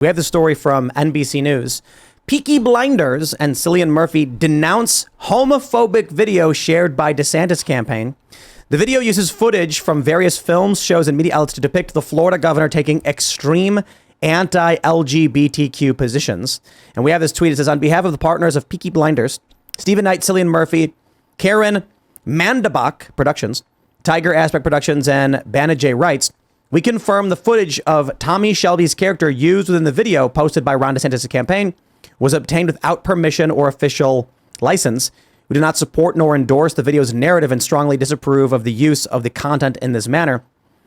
We have the story from NBC News. Peaky Blinders and Cillian Murphy denounce homophobic video shared by DeSantis campaign. The video uses footage from various films, shows, and media outlets to depict the Florida governor taking extreme anti-LGBTQ positions. And we have this tweet. It says, on behalf of the partners of Peaky Blinders, Stephen Knight, Cillian Murphy, Karen Mandabach Productions, Tiger Aspect Productions, and Banijay Rights, we confirm the footage of Tommy Shelby's character used within the video posted by Ron DeSantis' campaign was obtained without permission or official license. We do not support nor endorse the video's narrative and strongly disapprove of the use of the content in this manner.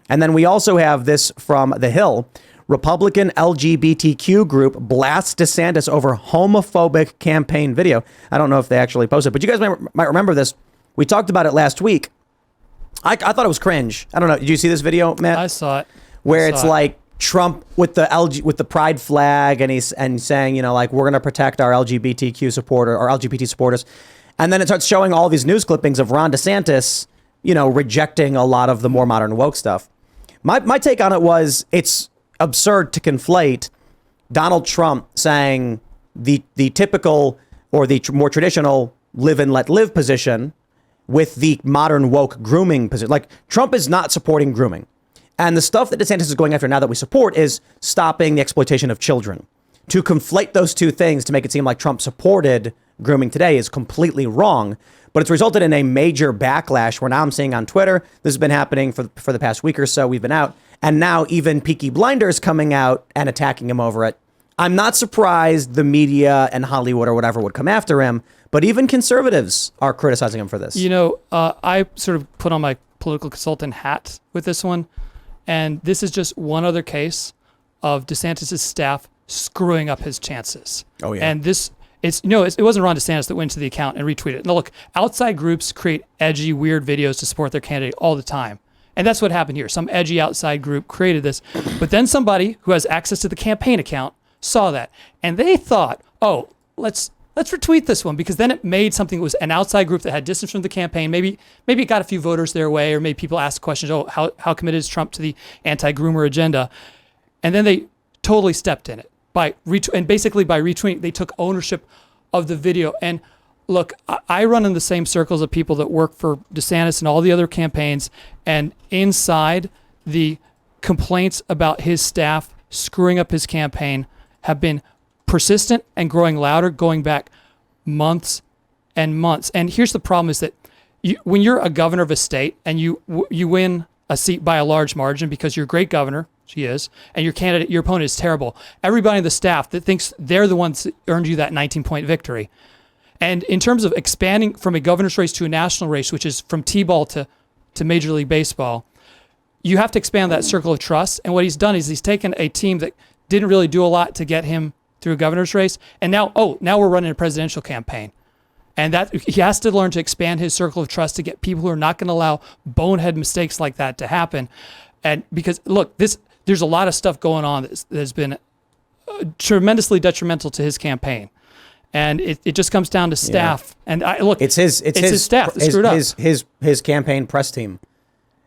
And then we also have this from The Hill. Republican LGBTQ group blasts DeSantis over homophobic campaign video. I don't know if they actually posted, but you guys might remember this. We talked about it last week. I thought it was cringe. I don't know. Did you see this video, Matt? I saw it. Where it's like Trump with the pride flag and he's saying, like, we're going to protect our LGBTQ supporter or LGBT supporters. And then it starts showing all these news clippings of Ron DeSantis, rejecting a lot of the more modern woke stuff. My take on it was it's absurd to conflate Donald Trump saying the typical or the more traditional live and let live position with the modern woke grooming position. Like, Trump is not supporting grooming. And the stuff that DeSantis is going after now that we support is stopping the exploitation of children. To conflate those two things to make it seem like Trump supported grooming today is completely wrong. But it's resulted in a major backlash where now I'm seeing on Twitter, this has been happening for the past week or so. We've been out. And now even Peaky Blinders coming out and attacking him over it. I'm not surprised the media and Hollywood or whatever would come after him, but even conservatives are criticizing him for this. I sort of put on my political consultant hat with this one. And this is just one other case of DeSantis' staff screwing up his chances. Oh, yeah. And it wasn't Ron DeSantis that went to the account and retweeted it. Now, look, outside groups create edgy, weird videos to support their candidate all the time. And that's what happened here. Some edgy outside group created this. But then somebody who has access to the campaign account saw that. And they thought, oh, let's retweet this one, because then it made something that was an outside group that had distance from the campaign. Maybe it got a few voters their way, or maybe people asked questions, how committed is Trump to the anti-groomer agenda? And then they totally stepped in it. And basically by retweeting, they took ownership of the video. And look, I run in the same circles of people that work for DeSantis and all the other campaigns, and inside, the complaints about his staff screwing up his campaign have been persistent and growing louder, going back months and months. And here's the problem is that when you're a governor of a state and you win a seat by a large margin because you're a great governor, she is, and your opponent is terrible, everybody in the staff that thinks they're the ones that earned you that 19-point victory. And in terms of expanding from a governor's race to a national race, which is from T-ball to Major League Baseball, you have to expand that circle of trust. And what he's done is he's taken a team that didn't really do a lot to get him through a governor's race, and now we're running a presidential campaign. And that he has to learn to expand his circle of trust to get people who are not going to allow bonehead mistakes like that to happen. And because, look, there's a lot of stuff going on that has been tremendously detrimental to his campaign. And it just comes down to staff. Yeah. And it's his staff that screwed up. His campaign press team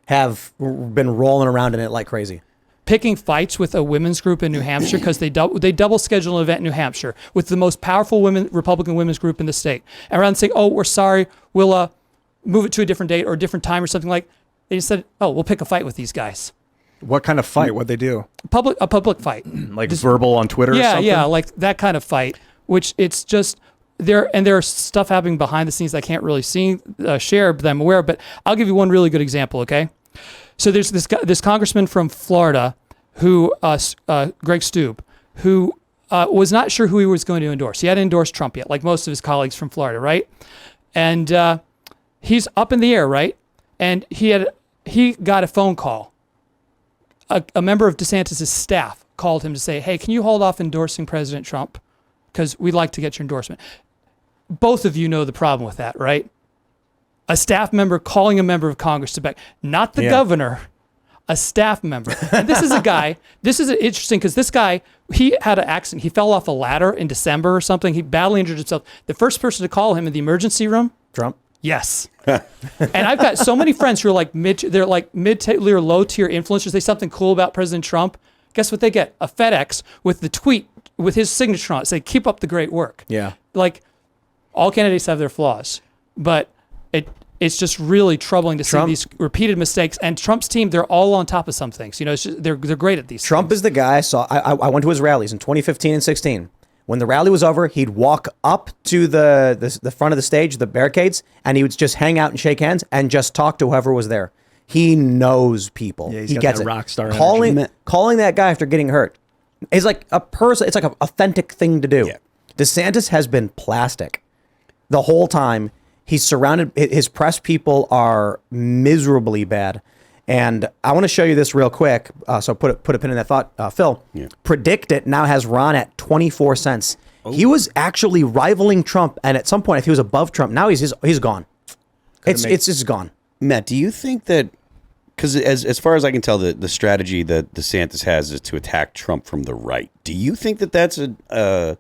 have been rolling around in it like crazy. Picking fights with a women's group in New Hampshire because they double schedule an event in New Hampshire with the most powerful Republican women's group in the state. And rather than saying, oh, we're sorry, we'll move it to a different date or a different time or something, like, they just said, oh, we'll pick a fight with these guys. What kind of fight? What'd they do? A public fight. Like just verbal on Twitter or something? Yeah, like that kind of fight, which it's just there's stuff happening behind the scenes I can't really share, but I'm aware. But I'll give you one really good example, okay? So there's this congressman from Florida who, Greg Stube, who was not sure who he was going to endorse. He hadn't endorsed Trump yet, like most of his colleagues from Florida, right? And he's up in the air, right? And he got a phone call. A member of DeSantis' staff called him to say, hey, can you hold off endorsing President Trump? Because we'd like to get your endorsement. Both of you know the problem with that, right? A staff member calling a member of Congress to back, not the governor, a staff member. And this is a guy, this is interesting because this guy, he had an accident. He fell off a ladder in December or something. He badly injured himself. The first person to call him in the emergency room, Trump. Yes. And I've got so many friends who are like mid-tier, low-tier influencers. They say something cool about President Trump. Guess what they get? A FedEx with the tweet with his signature on it, say, keep up the great work. Yeah. Like, all candidates have their flaws, but it's just really troubling to see these repeated mistakes. And Trump's team, they're all on top of some things. You know, it's just, they're great at these Trump things. is the guy I went to his rallies in 2015 and 16. When the rally was over, he'd walk up to the front of the stage, the barricades, and he would just hang out and shake hands and just talk to whoever was there. He knows people. Yeah, he gets that it. rock star Calling that guy after getting hurt is like a person. It's like an authentic thing to do. Yeah. DeSantis has been plastic the whole time. He's surrounded. His press people are miserably bad. And I want to show you this real quick. So put a pin in that thought, Phil. Yeah. Predict It now has Ron at 24 cents. Oh. He was actually rivaling Trump, and at some point, if he was above Trump, now he's gone. It's just gone. Matt, do you think that, because as far as I can tell, the strategy that DeSantis has is to attack Trump from the right. Do you think that that's a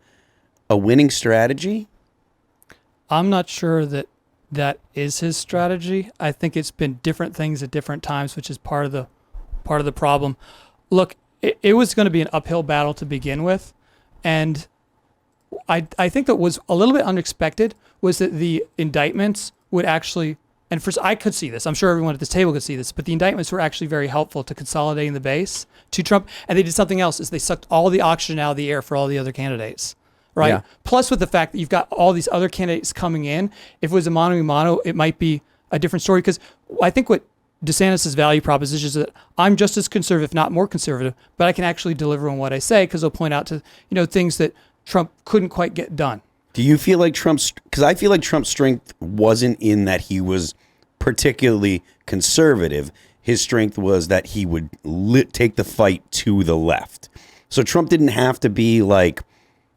winning strategy? I'm not sure that is his strategy. I think it's been different things at different times, which is part of the problem. Look, it was going to be an uphill battle to begin with, and I think that was a little bit unexpected was that the indictments would actually, and first I could see this, I'm sure everyone at this table could see this, but the indictments were actually very helpful to consolidating the base to Trump, and they did something else, is they sucked all the oxygen out of the air for all the other candidates. Right. Yeah. Plus, with the fact that you've got all these other candidates coming in, if it was a mano, it might be a different story. Because I think what DeSantis' value proposition is that I'm just as conservative, if not more conservative, but I can actually deliver on what I say because they'll point out to things that Trump couldn't quite get done. Do you feel like because I feel like Trump's strength wasn't in that he was particularly conservative. His strength was that he would take the fight to the left. So Trump didn't have to be like,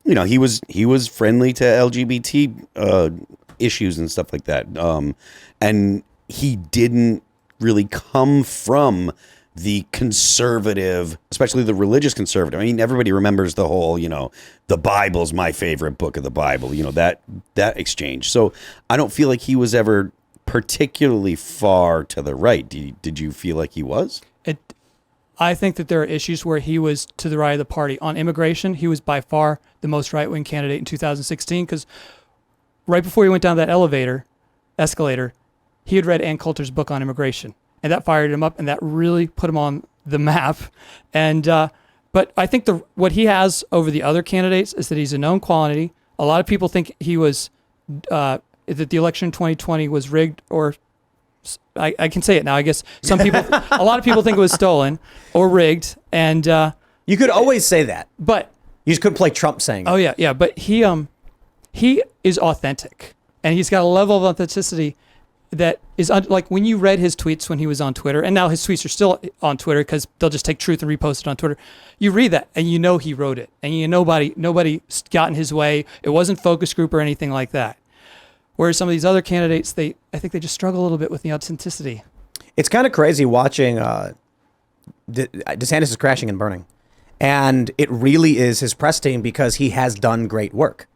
he was friendly to LGBT issues and stuff like that. And he didn't really come from the conservative, especially the religious conservative. I mean, everybody remembers the whole, the Bible's my favorite book of the Bible, that exchange. So I don't feel like he was ever particularly far to the right. Did you feel like he was? I think that there are issues where he was to the right of the party. On immigration, he was by far the most right-wing candidate in 2016 because right before he went down that escalator, he had read Ann Coulter's book on immigration, and that fired him up, and that really put him on the map. And but I think what he has over the other candidates is that he's a known quantity. A lot of people think he was that the election in 2020 was rigged, or I can say it now. I guess a lot of people think it was stolen or rigged, and you could always say that, but you just couldn't play Trump saying it. Oh yeah. But he is authentic, and he's got a level of authenticity that is like when you read his tweets when he was on Twitter, and now his tweets are still on Twitter because they'll just take truth and repost it on Twitter. You read that, and he wrote it, and nobody got in his way. It wasn't focus group or anything like that. Whereas some of these other candidates, I think they just struggle a little bit with the authenticity. It's kind of crazy watching DeSantis is crashing and burning. And it really is his press team because he has done great work.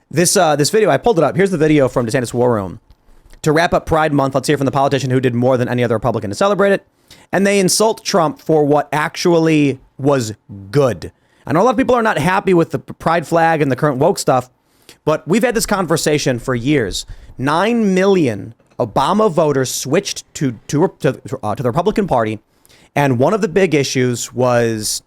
This video, I pulled it up. Here's the video from DeSantis' War Room. To wrap up Pride Month, let's hear from the politician who did more than any other Republican to celebrate it. And they insult Trump for what actually was good. I know a lot of people are not happy with the pride flag and the current woke stuff, but we've had this conversation for years. 9 million Obama voters switched to the Republican Party. And one of the big issues was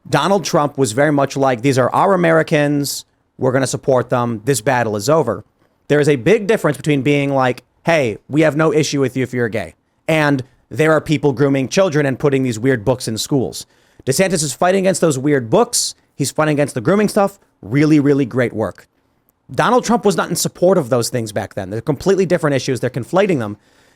Donald Trump was very much like, these are our Americans. We're going to support them. This battle is over. There is a big difference between being like, hey, we have no issue with you if you're gay, and there are people grooming children and putting these weird books in schools. DeSantis is fighting against those weird books. He's fighting against the grooming stuff. Really, really great work. Donald Trump was not in support of those things back then. They're completely different issues. They're conflating them.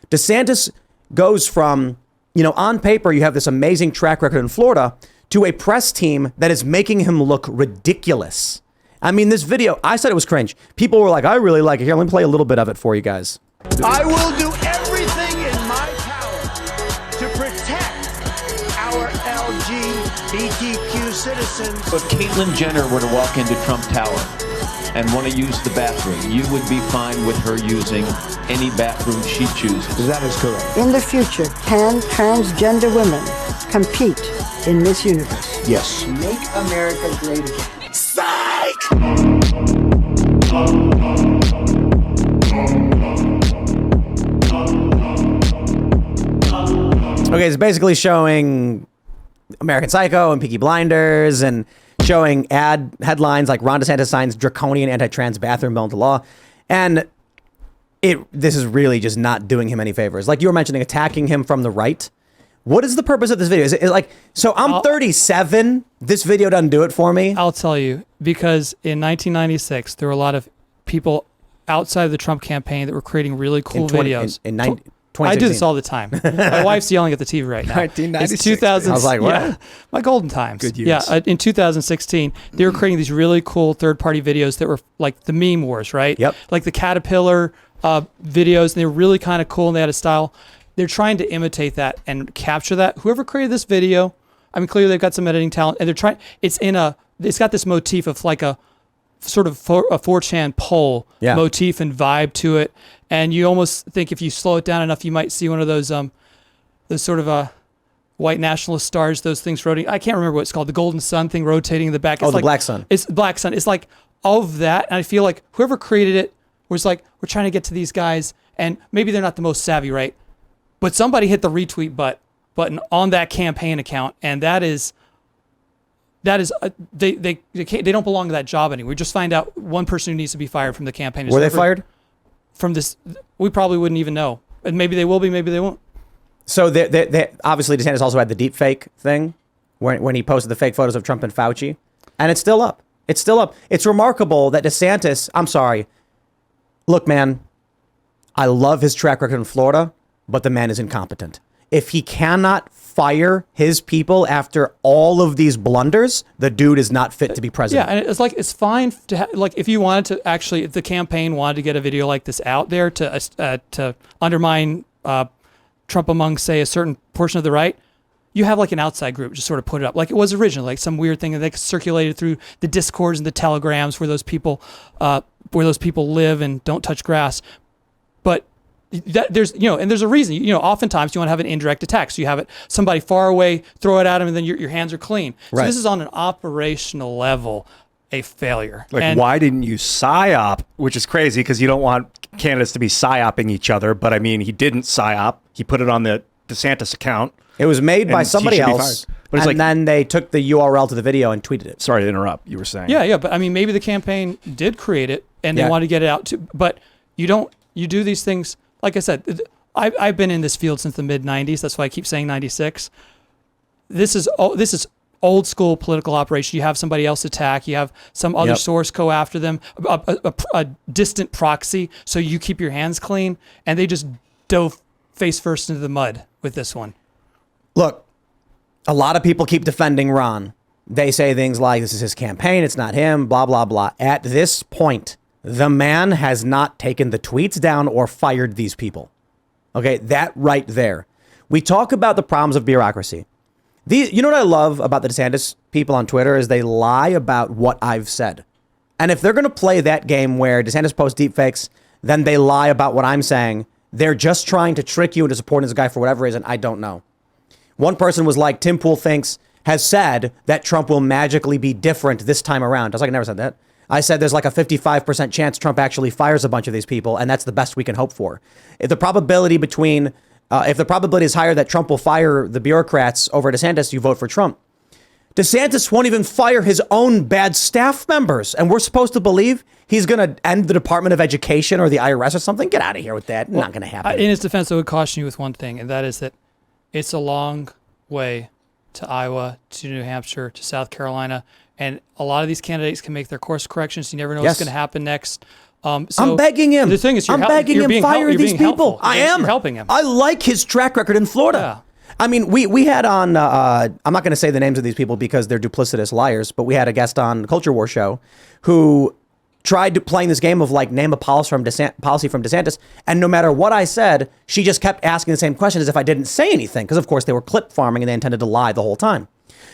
DeSantis goes from, on paper, you have this amazing track record in Florida to a press team that is making him look ridiculous. I mean, this video, I said it was cringe. People were like, I really like it. Here, let me play a little bit of it for you guys. I will do everything in my power to protect our LGBTQ citizens. If Caitlyn Jenner were to walk into Trump Tower and want to use the bathroom, you would be fine with her using any bathroom she chooses. That is correct. In the future, can transgender women compete in Miss Universe? Yes. Make America great again. Okay, it's basically showing American Psycho and Peaky Blinders and showing ad headlines like Ron DeSantis signs draconian anti-trans bathroom bill into law. And this is really just not doing him any favors. Like you were mentioning, attacking him from the right. What is the purpose of this video? Is it like, so I'm 37. This video doesn't do it for me. I'll tell you, because in 1996, there were a lot of people outside of the Trump campaign that were creating really cool videos. I do this all the time. My wife's yelling at the TV right now. 1996. It's 2000. I was like, what? Yeah, my golden times. Good use. Yeah, in 2016, they were creating these really cool third-party videos that were like the meme wars, right? Yep. Like the Caterpillar videos, and they were really kind of cool, and they had a style. They're trying to imitate that and capture that. Whoever created this video, I mean, clearly they've got some editing talent, and they're trying. It's got this motif of like a sort of a 4chan poll motif and vibe to it. And you almost think if you slow it down enough, you might see one of those sort of white nationalist stars, those things rotating. I can't remember what it's called, the golden sun thing rotating in the back. It's the black sun. It's black sun. It's like all of that. And I feel like whoever created it was like, we're trying to get to these guys, and maybe they're not the most savvy, right? But somebody hit the retweet button on that campaign account, and that is they don't belong to that job anymore. We just find out one person who needs to be fired from the campaign. Were they fired? From this, we probably wouldn't even know. And maybe they will be, maybe they won't. So they obviously DeSantis also had the deep fake thing when he posted the fake photos of Trump and Fauci, and it's still up. It's still up. It's remarkable that DeSantis, I'm sorry. Look, man, I love his track record in Florida, but the man is incompetent. If he cannot fire his people after all of these blunders, the dude is not fit to be president. Yeah, and it's like, it's fine to like, if you wanted to actually, if the campaign wanted to get a video like this out there to undermine Trump among, say, a certain portion of the right, you have like an outside group just sort of put it up like it was originally, like some weird thing that circulated through the discords and the telegrams where those people live and don't touch grass. But there's a reason, oftentimes you want to have an indirect attack. So you have it, somebody far away, throw it at him, and then your hands are clean. So right. This is on an operational level, a failure. Like, why didn't you psyop? Which is crazy because you don't want candidates to be psyoping each other. But I mean, he didn't psyop. He put it on the DeSantis account. It was made by somebody else, but and then they took the URL to the video and tweeted it. Sorry to interrupt. You were saying. Yeah, but I mean, maybe the campaign did create it and they want to get it out too. But you do these things. Like I said, I've been in this field since the mid '90s. That's why I keep saying '96. This is old school political operation. You have somebody else attack. You have some other source go after them, a distant proxy. So you keep your hands clean, and they just dove face first into the mud with this one. Look, a lot of people keep defending Ron. They say things like, this is his campaign, it's not him, blah, blah, blah. At this point, the man has not taken the tweets down or fired these people. Okay, that right there. We talk about the problems of bureaucracy. You know what I love about the DeSantis people on Twitter is they lie about what I've said. And if they're going to play that game where DeSantis posts deepfakes, then they lie about what I'm saying, they're just trying to trick you into supporting this guy for whatever reason. I don't know. One person was like, Tim Pool has said that Trump will magically be different this time around. I was like, I never said that. I said there's like a 55% chance Trump actually fires a bunch of these people, and that's the best we can hope for. If the probability is higher that Trump will fire the bureaucrats over DeSantis, you vote for Trump. DeSantis won't even fire his own bad staff members, and we're supposed to believe he's going to end the Department of Education or the IRS or something? Get out of here with that. Well, not going to happen. In his defense, I would caution you with one thing, and that is that it's a long way to Iowa, to New Hampshire, to South Carolina, and a lot of these candidates can make their course corrections. You never know what's going to happen next. So I'm begging him. The thing is, I'm begging him, fire these people. I am. You're helping him. I like his track record in Florida. Yeah. I mean, we had on, I'm not going to say the names of these people because they're duplicitous liars, but we had a guest on the Culture War show who tried playing this game of like name a policy from DeSantis, and no matter what I said, she just kept asking the same question as if I didn't say anything, because of course they were clip farming and they intended to lie the whole time.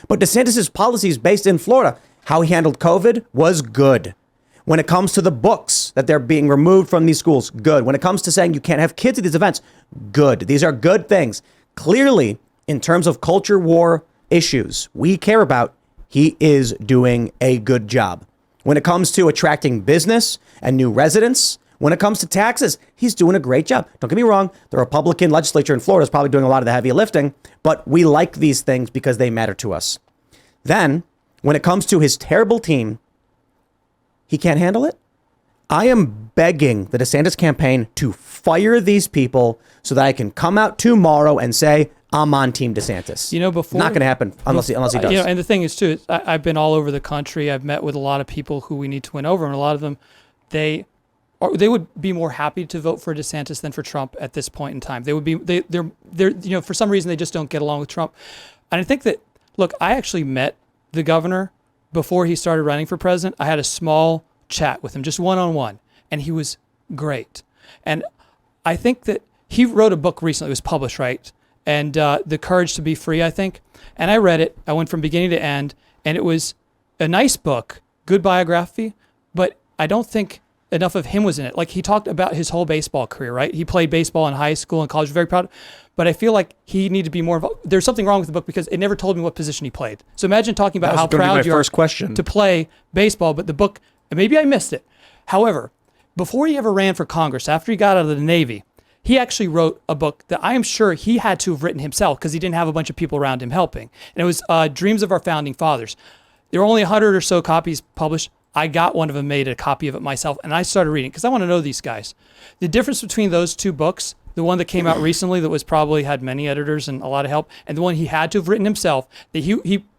But DeSantis's policies based in Florida, how he handled COVID was good. When it comes to the books that they're being removed from these schools, good. When it comes to saying you can't have kids at these events, good. These are good things. Clearly, in terms of culture war issues we care about, he is doing a good job. When it comes to attracting business and new residents, when it comes to taxes, he's doing a great job. Don't get me wrong. The Republican legislature in Florida is probably doing a lot of the heavy lifting, but we like these things because they matter to us. Then, when it comes to his terrible team, he can't handle it. I am begging the DeSantis campaign to fire these people so that I can come out tomorrow and say, I'm on Team DeSantis. Before not going to happen unless he does. And the thing is too, I've been all over the country. I've met with a lot of people who we need to win over, and a lot of them, they would be more happy to vote for DeSantis than for Trump at this point in time. They would be they're for some reason they just don't get along with Trump. And I think that, look, I actually met the governor before he started running for president. I had a small chat with him, just one-on-one, and he was great. And I think that he wrote a book recently. It was published, right? And The Courage to Be Free, I think. And I read it. I went from beginning to end, and it was a nice book, good biography, but I don't think enough of him was in it. Like, he talked about his whole baseball career, right? He played baseball in high school and college, very proud. But I feel like he needed to be more involved. There's something wrong with the book because it never told me what position he played. So imagine talking about how proud you are to play baseball, but the book, maybe I missed it. However, before he ever ran for Congress, after he got out of the Navy, he actually wrote a book that I am sure he had to have written himself because he didn't have a bunch of people around him helping. And it was Dreams of Our Founding Fathers. There were only 100 or so copies published. I got one of them, made a copy of it myself, and I started reading because I want to know these guys. The difference between those two books, the one that came out recently that was probably had many editors and a lot of help, and the one he had to have written himself, that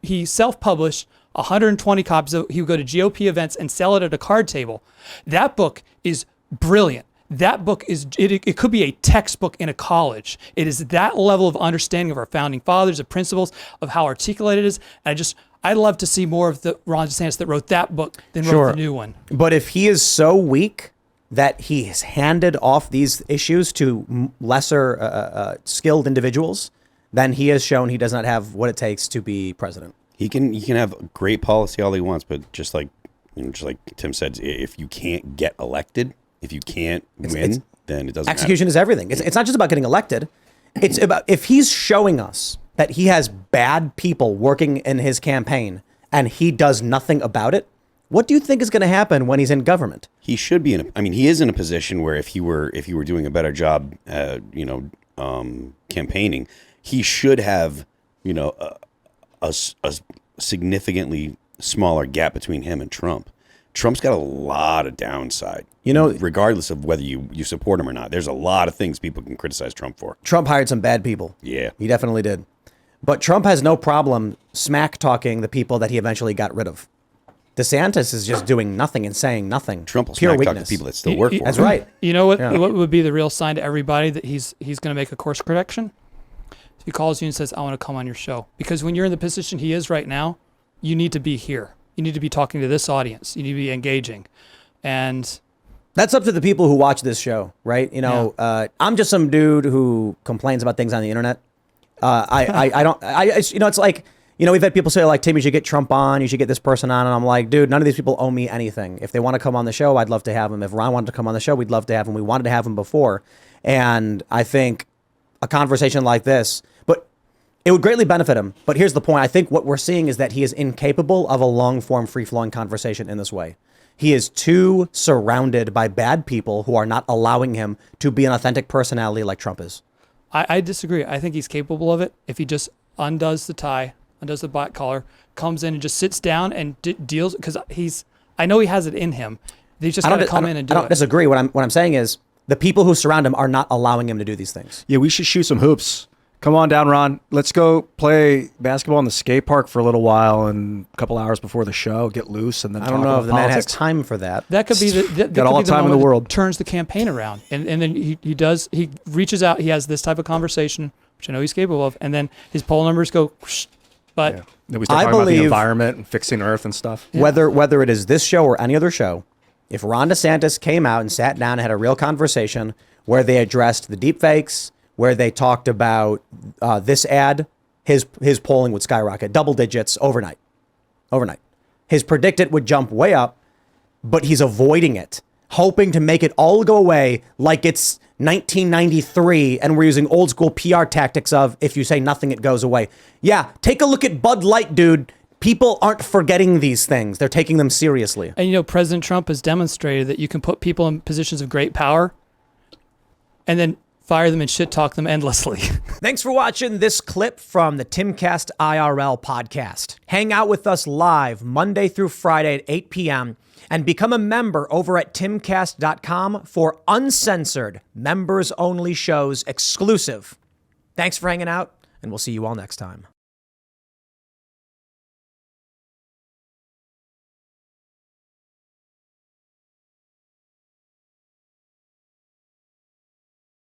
he self-published 120 copies of. He would go to GOP events and sell it at a card table. That book is brilliant. That book is, it could be a textbook in a college. It is that level of understanding of our founding fathers, the principles, of how articulated it is. And I'd love to see more of the Ron DeSantis that wrote that book than wrote the new one. But if he is so weak that he has handed off these issues to lesser skilled individuals, then he has shown he does not have what it takes to be president. He can have great policy all he wants, but just like Tim said, if you can't get elected, if you can't win, then it doesn't execution matter. is everything. It's not just about getting elected. It's about, if he's showing us that he has bad people working in his campaign and he does nothing about it, what do you think is going to happen when he's in government? He should be he is in a position where if he were doing a better job, campaigning, he should have, a significantly smaller gap between him and Trump. Trump's got a lot of downside, regardless of whether you support him or not. There's a lot of things people can criticize Trump for. Trump hired some bad people. Yeah. He definitely did. But Trump has no problem smack talking the people that he eventually got rid of. DeSantis is just doing nothing and saying nothing. Trump will pure smack talk weakness. to people that still work for him. That's right. You know what? Yeah. What would be the real sign to everybody that he's going to make a course correction? If he calls you and says, "I want to come on your show," because when you're in the position he is right now, you need to be here. You need to be talking to this audience. You need to be engaging, and that's up to the people who watch this show, right? I'm just some dude who complains about things on the internet. It's like, we've had people say like, Tim, you should get Trump on, you should get this person on. And I'm like, dude, none of these people owe me anything. If they want to come on the show, I'd love to have him. If Ron wanted to come on the show, we'd love to have him. We wanted to have him before. And I think a conversation like this, but it would greatly benefit him. But here's the point. I think what we're seeing is that he is incapable of a long form, free flowing conversation in this way. He is too surrounded by bad people who are not allowing him to be an authentic personality like Trump is. I disagree. I think he's capable of it if he just undoes the tie, undoes the black collar, comes in and just sits down and deals, because I know he has it in him. He's just got to come in and do it. I don't disagree. What I'm saying is the people who surround him are not allowing him to do these things. Yeah, we should shoot some hoops. Come on down, Ron. Let's go play basketball in the skate park for a little while and a couple hours before the show, get loose, and then I don't know if the man has time for that. That could be got all the time in the world. Turns the campaign around, and then he reaches out. He has this type of conversation, which I know he's capable of, and then his poll numbers go. But yeah. Then we start talking about the environment and fixing Earth and stuff. Yeah. Whether it is this show or any other show, if Ron DeSantis came out and sat down and had a real conversation where they addressed the deep fakes, where they talked about this ad, his polling would skyrocket, double digits overnight. His predicted would jump way up, but he's avoiding it, hoping to make it all go away like it's 1993 and we're using old school PR tactics of if you say nothing, it goes away. Yeah, take a look at Bud Light, dude. people aren't forgetting these things. They're taking them seriously. And, you know, President Trump has demonstrated that you can put people in positions of great power and then fire them and shit talk them endlessly. Thanks for watching this clip from the Timcast IRL podcast. Hang out with us live Monday through Friday at 8 p.m. and become a member over at timcast.com for uncensored, members-only shows exclusive. Thanks for hanging out, and we'll see you all next time.